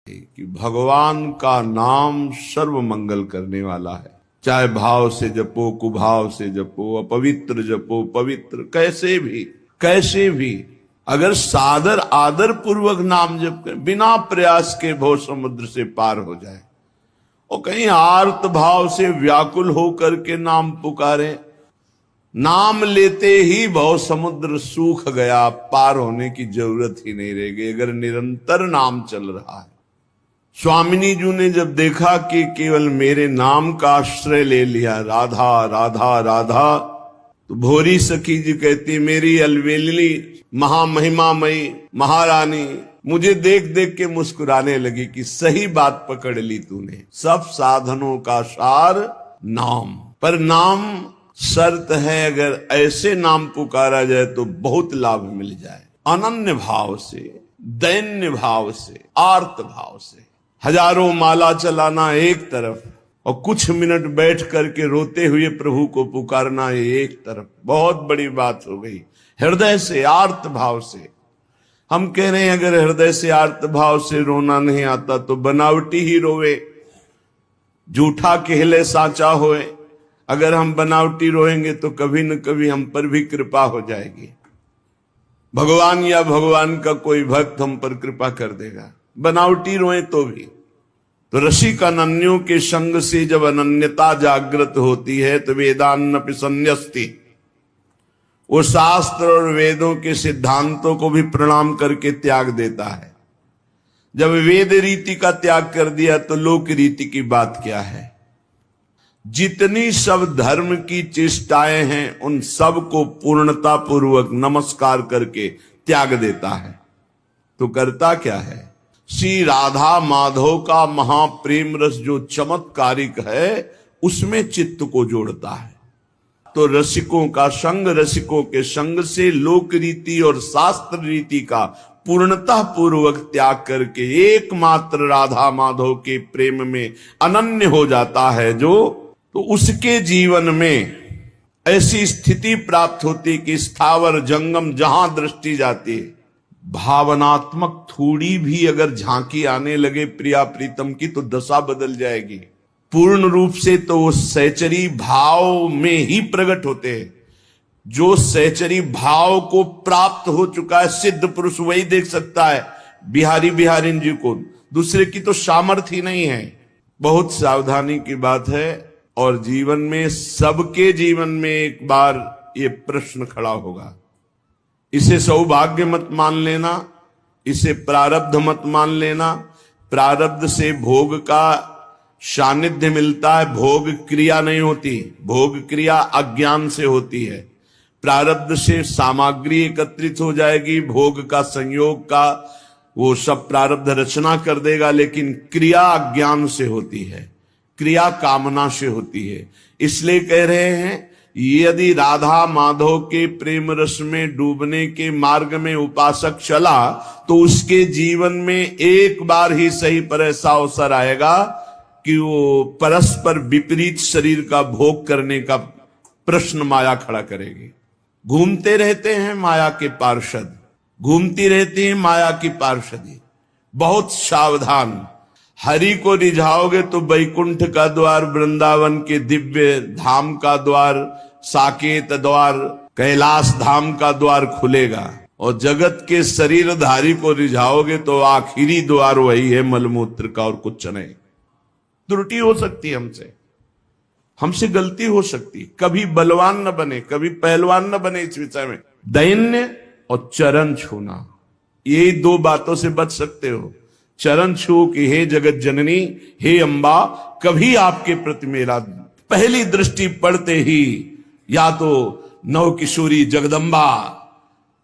कि भगवान का नाम सर्व मंगल करने वाला है। चाहे भाव से जपो, कुभाव से जपो, अपवित्र जपो, पवित्र, कैसे भी अगर सादर आदर पूर्वक नाम जप कर बिना प्रयास के भव समुद्र से पार हो जाए, और कहीं आर्त भाव से व्याकुल होकर के नाम पुकारे, नाम लेते ही भव समुद्र सूख गया, पार होने की जरूरत ही नहीं रह गई अगर निरंतर नाम चल रहा है। स्वामिनी जी ने जब देखा कि केवल मेरे नाम का आश्रय ले लिया, राधा राधा राधा, तो भोरी सखी जी कहती, मेरी अलवेली महामहिमामयी महारानी मुझे देख देख के मुस्कुराने लगी कि सही बात पकड़ ली तूने, सब साधनों का सार नाम। पर नाम शर्त है, अगर ऐसे नाम पुकारा जाए तो बहुत लाभ मिल जाए। अनन्य भाव से, दैन्य भाव से, आर्त भाव से। हजारों माला चलाना एक तरफ और कुछ मिनट बैठ करके रोते हुए प्रभु को पुकारना एक तरफ, बहुत बड़ी बात हो गई। हृदय से, आर्त भाव से। हम कह रहे हैं अगर हृदय से आर्त भाव से रोना नहीं आता तो बनावटी ही रोवे, झूठा कहले साचा होए। अगर हम बनावटी रोएंगे तो कभी न कभी हम पर भी कृपा हो जाएगी। भगवान या भगवान का कोई भक्त हम पर कृपा कर देगा, बनावटी रोए तो भी। तो रसिक अनन्यों के संग से जब अनन्यता जागृत होती है तो वेदान्नपि संन्यस्ति, वो शास्त्र और वेदों के सिद्धांतों को भी प्रणाम करके त्याग देता है। जब वेद रीति का त्याग कर दिया तो लोक रीति की बात क्या है। जितनी सब धर्म की चेष्टाएं हैं उन सब को पूर्णता पूर्वक नमस्कार करके त्याग देता है। तो करता क्या है, श्री राधा माधव का महाप्रेम रस जो चमत्कारिक है उसमें चित्त को जोड़ता है। तो रसिकों का संग, रसिकों के संग से लोक रीति और शास्त्र रीति का पूर्णता पूर्वक त्याग करके एकमात्र राधा माधव के प्रेम में अनन्य हो जाता है जो, तो उसके जीवन में ऐसी स्थिति प्राप्त होती कि स्थावर जंगम जहां दृष्टि जाती है, भावनात्मक थोड़ी भी अगर झांकी आने लगे प्रिया प्रीतम की तो दशा बदल जाएगी। पूर्ण रूप से तो वो सहचरी भाव में ही प्रकट होते हैं। जो सहचरी भाव को प्राप्त हो चुका है सिद्ध पुरुष वही देख सकता है बिहारी बिहारिन जी को, दूसरे की तो सामर्थ्य ही नहीं है। बहुत सावधानी की बात है। और जीवन में, सबके जीवन में एक बार ये प्रश्न खड़ा होगा। इसे सौभाग्य मत मान लेना, इसे प्रारब्ध मत मान लेना। प्रारब्ध से भोग का सानिध्य मिलता है, भोग क्रिया नहीं होती। भोग क्रिया अज्ञान से होती है। प्रारब्ध से सामग्री एकत्रित हो जाएगी, भोग का संयोग का वो सब प्रारब्ध रचना कर देगा, लेकिन क्रिया अज्ञान से होती है, क्रिया कामना से होती है। इसलिए कह रहे हैं यदि राधा माधव के प्रेम रस में डूबने के मार्ग में उपासक चला तो उसके जीवन में एक बार ही सही पर ऐसा अवसर आएगा कि वो परस्पर विपरीत शरीर का भोग करने का प्रश्न माया खड़ा करेगी। घूमते रहते हैं माया के पार्षद, घूमती रहती है माया की पार्षदी। बहुत सावधान। हरि को रिझाओगे तो वैकुंठ का द्वार, वृंदावन के दिव्य धाम का द्वार, साकेत द्वार, कैलाश धाम का द्वार खुलेगा। और जगत के शरीरधारी को रिझाओगे तो आखिरी द्वार वही है मलमूत्र का और कुछ नहीं। त्रुटि हो सकती है, हमसे गलती हो सकती। कभी बलवान न बने, कभी पहलवान न बने। इस विषय में दैन्य और चरण छूना, यही दो बातों से बच सकते हो। चरण छू कि हे जगत जननी, हे अम्बा, कभी आपके प्रति मेरा पहली दृष्टि पड़ते ही या तो नव किशोरी जगदम्बा,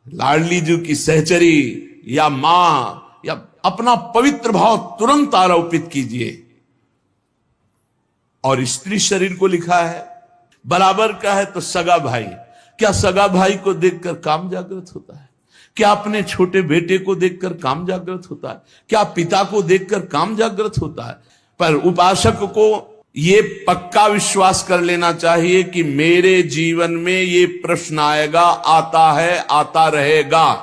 लाडली जी की सहचरी या मां, या अपना पवित्र भाव तुरंत आरोपित कीजिए। और स्त्री शरीर को लिखा है बराबर का है तो सगा भाई। क्या सगा भाई को देखकर काम जागृत होता है? क्या अपने छोटे बेटे को देखकर काम जागृत होता है? क्या पिता को देखकर काम जागृत होता है? पर उपासक को ये पक्का विश्वास कर लेना चाहिए कि मेरे जीवन में ये प्रश्न आएगा, आता है, आता रहेगा।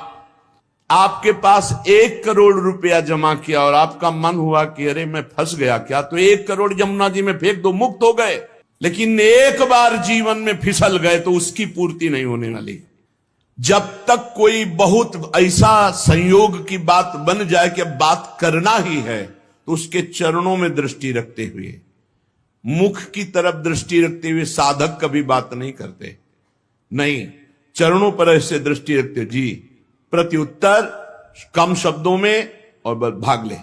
आपके पास 1 करोड़ रुपया जमा किया और आपका मन हुआ कि अरे मैं फंस गया क्या, तो 1 करोड़ यमुना जी में फेंक दो, मुक्त हो गए। लेकिन एक बार जीवन में फिसल गए तो उसकी पूर्ति नहीं होने वाली। जब तक कोई बहुत ऐसा संयोग की बात बन जाए कि बात करना ही है, तो उसके चरणों में दृष्टि रखते हुए, मुख की तरफ दृष्टि रखते हुए साधक कभी बात नहीं करते। नहीं, चरणों पर ऐसे दृष्टि रखते, जी प्रत्युत्तर कम शब्दों में और बस भाग ले।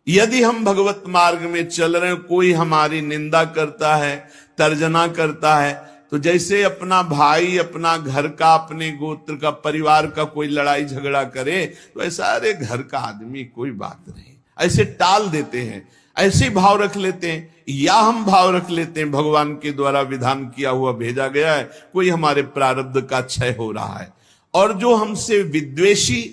यदि हम भगवत मार्ग में चल रहे हैं, कोई हमारी निंदा करता है, तर्जना करता है, तो जैसे अपना भाई, अपना घर का, अपने गोत्र का, परिवार का कोई लड़ाई झगड़ा करे तो ऐसा अरे घर का आदमी कोई बात नहीं, ऐसे टाल देते हैं, ऐसे भाव रख लेते हैं। या हम भाव रख लेते हैं भगवान के द्वारा विधान किया हुआ भेजा गया है, कोई हमारे प्रारब्ध का क्षय हो रहा है, और जो हमसे विद्वेषी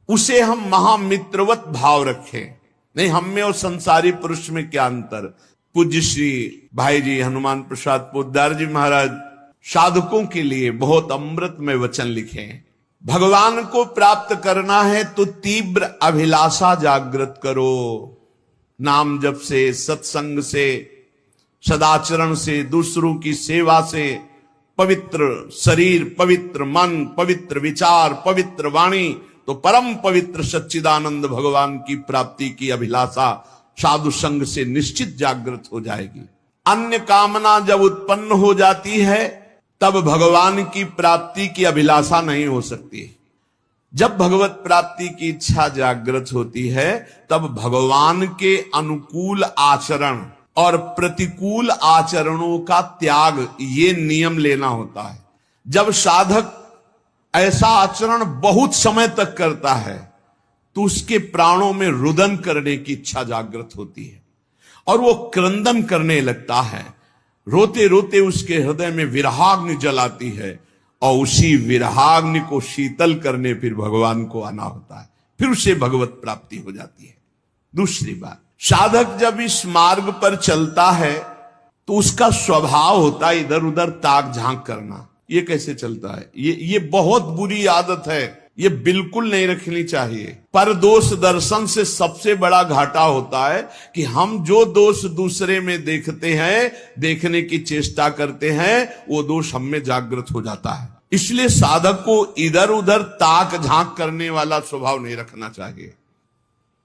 उसे हम महामित्रवत भाव रखें। नहीं, हम में और संसारी पुरुष में क्या अंतर। पूज्य श्री भाई जी हनुमान प्रसाद पोद्दार जी महाराज साधकों के लिए बहुत अमृत में वचन लिखे हैं। भगवान को प्राप्त करना है तो तीव्र अभिलाषा जागृत करो, नाम जप से, सत्संग से, सदाचरण से, दूसरों की सेवा से, पवित्र शरीर, पवित्र मन, पवित्र विचार, पवित्र वाणी, तो परम पवित्र सच्चिदानंद भगवान की प्राप्ति की अभिलाषा साधु संग से निश्चित जागृत हो जाएगी। अन्य कामना जब उत्पन्न हो जाती है तब भगवान की प्राप्ति की अभिलाषा नहीं हो सकती। जब भगवत प्राप्ति की इच्छा जागृत होती है तब भगवान के अनुकूल आचरण और प्रतिकूल आचरणों का त्याग, ये नियम लेना होता है। जब साधक ऐसा आचरण बहुत समय तक करता है तो उसके प्राणों में रुदन करने की इच्छा जागृत होती है और वो क्रंदन करने लगता है। रोते रोते उसके हृदय में विरहाग्नि जलाती है और उसी विरहाग्नि को शीतल करने फिर भगवान को आना होता है, फिर उसे भगवत प्राप्ति हो जाती है। दूसरी बात, साधक जब इस मार्ग पर चलता है तो उसका स्वभाव होता है इधर उधर ताक झांक करना। ये कैसे चलता है? ये बहुत बुरी आदत है, ये बिल्कुल नहीं रखनी चाहिए। पर दोष दर्शन से सबसे बड़ा घाटा होता है कि हम जो दोष दूसरे में देखते हैं, देखने की चेष्टा करते हैं, वो दोष हम में जागृत हो जाता है। इसलिए साधक को इधर उधर ताक झांक करने वाला स्वभाव नहीं रखना चाहिए।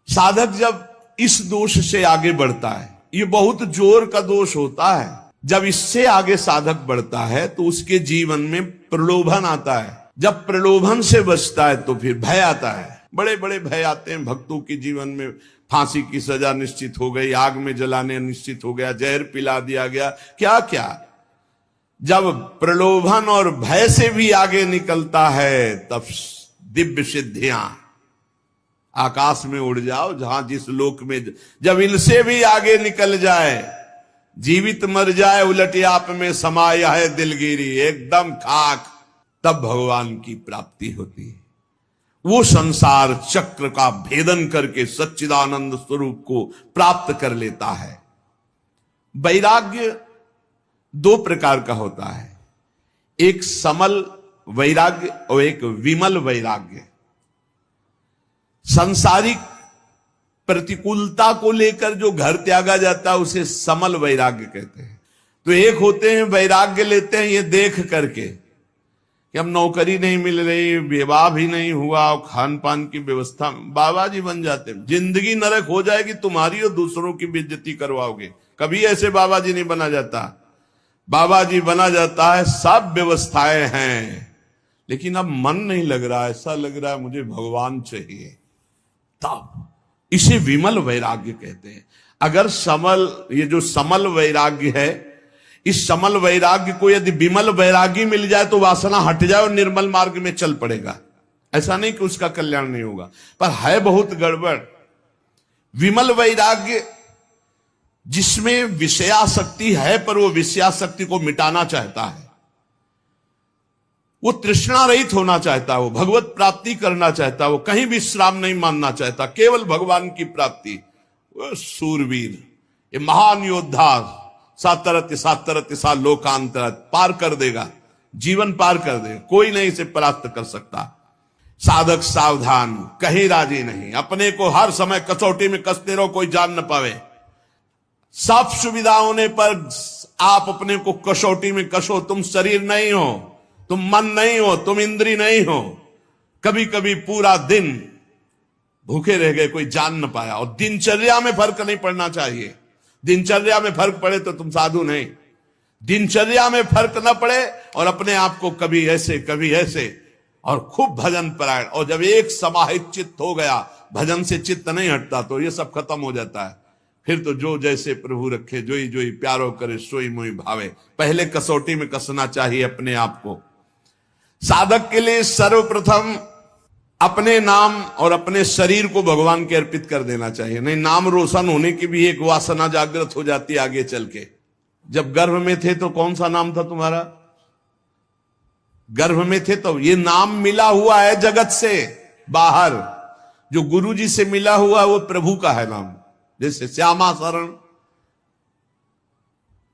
साधक जब इस दोष से आगे बढ़ता है, ये बहुत जोर का दोष होता है, जब इससे आगे साधक बढ़ता है तो उसके जीवन में प्रलोभन आता है। जब प्रलोभन से बचता है तो फिर भय आता है। बड़े बड़े भय आते हैं भक्तों के जीवन में। फांसी की सजा निश्चित हो गई, आग में जलाने निश्चित हो गया, जहर पिला दिया गया, क्या क्या। जब प्रलोभन और भय से भी आगे निकलता है तब दिव्य सिद्धियां, आकाश में उड़ जाओ जहां जिस लोक में, जब इनसे भी आगे निकल जाए, जीवित मर जाए उलट आप में समाया है दिलगिरी, एकदम खाक, तब भगवान की प्राप्ति होती है। वो संसार चक्र का भेदन करके सच्चिदानंद स्वरूप को प्राप्त कर लेता है। वैराग्य 2 प्रकार का होता है, एक समल वैराग्य और एक विमल वैराग्य। सांसारिक प्रतिकूलता को लेकर जो घर त्यागा जाता है उसे समल वैराग्य कहते हैं। तो एक होते हैं वैराग्य लेते हैं ये देख करके कि अब नौकरी नहीं मिल रही, विवाह भी नहीं हुआ, खान पान की व्यवस्था, बाबा जी बन जाते हैं। जिंदगी नरक हो जाएगी तुम्हारी और दूसरों की बेइज्जती करवाओगे। कभी ऐसे बाबा जी नहीं बना जाता। बाबा जी बना जाता है, सब व्यवस्थाएं हैं, लेकिन अब मन नहीं लग रहा, ऐसा लग रहा है मुझे भगवान चाहिए, तब इसे विमल वैराग्य कहते हैं। अगर समल, ये जो समल वैराग्य है, इस समल वैराग्य को यदि विमल वैराग्य मिल जाए तो वासना हट जाए और निर्मल मार्ग में चल पड़ेगा। ऐसा नहीं कि उसका कल्याण नहीं होगा, पर है बहुत गड़बड़। विमल वैराग्य जिसमें विषयासक्ति है पर वो विषयासक्ति को मिटाना चाहता है, वो तृष्णा रहित होना चाहता है, वो भगवत प्राप्ति करना चाहता है, वो कहीं विश्राम नहीं मानना चाहता, केवल भगवान की प्राप्ति। वो सूरवीर, ये महान योद्धा सातरत सा लोकांतरत पार कर देगा, जीवन पार कर देगा, कोई नहीं इसे परास्त कर सकता। साधक सावधान, कहीं राजी नहीं, अपने को हर समय कसौटी में कसते रहो, कोई जान न पावे। सब सुविधा होने पर आप अपने को कसौटी में कसो। तुम शरीर नहीं हो, तुम मन नहीं हो, तुम इंद्री नहीं हो। कभी कभी पूरा दिन भूखे रह गए, कोई जान न पाया। और दिनचर्या में फर्क नहीं पड़ना चाहिए। दिनचर्या में फर्क पड़े तो तुम साधु नहीं। दिनचर्या में फर्क न पड़े और अपने आप को कभी ऐसे और खूब भजन परायण। और जब एक समाहित चित्त हो गया, भजन से चित्त नहीं हटता, तो ये सब खत्म हो जाता है। फिर तो जो जैसे प्रभु रखे, जोई जोई प्यारो करे, सोई मोई भावे। पहले कसौटी में कसना चाहिए अपने आप को। साधक के लिए सर्वप्रथम अपने नाम और अपने शरीर को भगवान के अर्पित कर देना चाहिए। नहीं, नाम रोशन होने की भी एक वासना जागृत हो जाती है आगे चल के। जब गर्भ में थे तो कौन सा नाम था तुम्हारा? गर्भ में थे तो ये नाम मिला हुआ है जगत से बाहर। जो गुरु जी से मिला हुआ है वो प्रभु का है नाम। जैसे श्यामा शरण,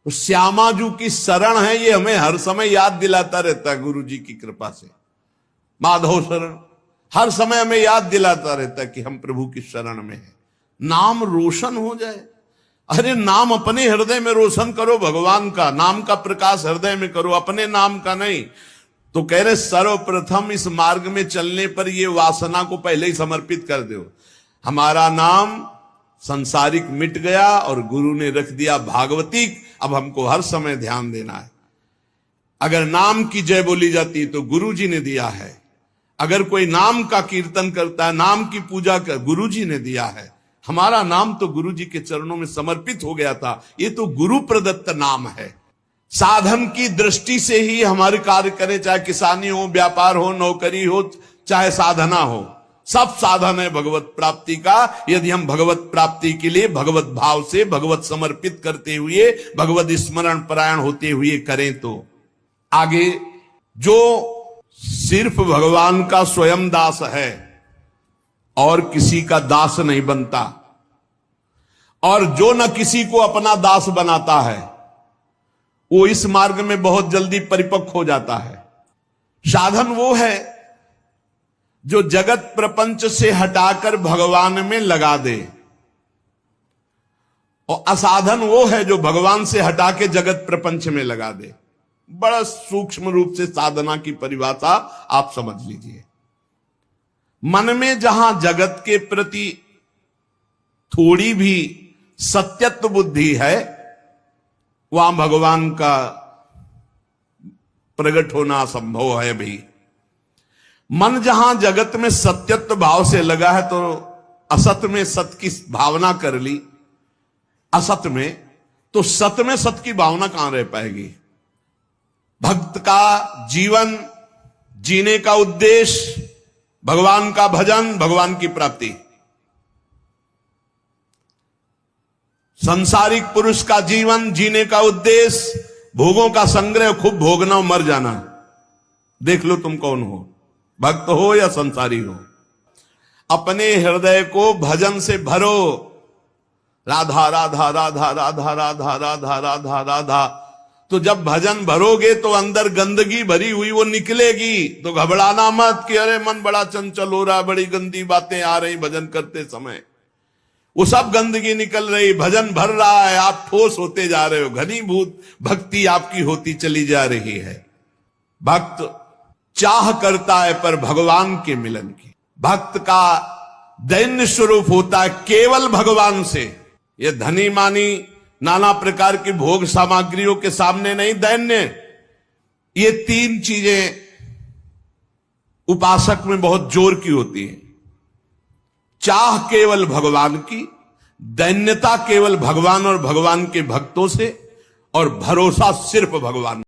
तो श्यामा जू की शरण है, ये हमें हर समय याद दिलाता रहता है गुरु जी की कृपा से। माधव शरण हर समय हमें याद दिलाता रहता है कि हम प्रभु की शरण में हैं। नाम रोशन हो जाए। अरे नाम अपने हृदय में रोशन करो, भगवान का नाम का प्रकाश हृदय में करो, अपने नाम का नहीं। तो कह रहे सर्वप्रथम इस मार्ग में चलने पर ये वासना को पहले ही समर्पित कर दो। हमारा नाम संसारिक मिट गया और गुरु ने रख दिया भागवतिक। अब हमको हर समय ध्यान देना है। अगर नाम की जय बोली जाती तो गुरु जी ने दिया है। अगर कोई नाम का कीर्तन करता है, नाम की पूजा कर, गुरु जी ने दिया है। हमारा नाम तो गुरु जी के चरणों में समर्पित हो गया था। ये तो गुरु प्रदत्त नाम है। साधन की दृष्टि से ही हमारे कार्य करें, चाहे किसानी हो, व्यापार हो, नौकरी हो, चाहे साधना हो, सब साधन है भगवत प्राप्ति का। यदि हम भगवत प्राप्ति के लिए भगवत भाव से, भगवत समर्पित करते हुए, भगवत स्मरण परायण होते हुए करें तो आगे जो सिर्फ भगवान का स्वयं दास है और किसी का दास नहीं बनता, और जो न किसी को अपना दास बनाता है, वो इस मार्ग में बहुत जल्दी परिपक्व हो जाता है। साधन वो है जो जगत प्रपंच से हटाकर भगवान में लगा दे, और असाधन वो है जो भगवान से हटा के जगत प्रपंच में लगा दे। बड़ा सूक्ष्म रूप से साधना की परिभाषा आप समझ लीजिए। मन में जहां जगत के प्रति थोड़ी भी सत्यत्व बुद्धि है, वहां भगवान का प्रकट होना संभव है भी। मन जहां जगत में सत्यत्व भाव से लगा है, तो असत में सत की भावना कर ली, असत में, तो सत में सत की भावना कहां रह पाएगी। भक्त का जीवन जीने का उद्देश्य भगवान का भजन, भगवान की प्राप्ति। सांसारिक पुरुष का जीवन जीने का उद्देश्य भोगों का संग्रह, खूब भोगना, मर जाना। देख लो तुम कौन हो, भक्त हो या संसारी हो। अपने हृदय को भजन से भरो। राधा राधा राधा राधा राधा राधा राधा राधा। तो जब भजन भरोगे तो अंदर गंदगी भरी हुई वो निकलेगी। तो घबराना मत कि अरे मन बड़ा चंचल हो रहा, बड़ी गंदी बातें आ रही भजन करते समय। वो सब गंदगी निकल रही, भजन भर रहा है, आप ठोस होते जा रहे हो, घनीभूत भक्ति आपकी होती चली जा रही है। भक्त चाह करता है पर भगवान के मिलन की। भक्त का दैन्य स्वरूप होता है केवल भगवान से। ये धनी मानी नाना प्रकार की भोग सामग्रियों के सामने नहीं दैन्य। ये तीन चीजें उपासक में बहुत जोर की होती हैं। चाह केवल भगवान की, दैन्यता केवल भगवान और भगवान के भक्तों से, और भरोसा सिर्फ भगवान।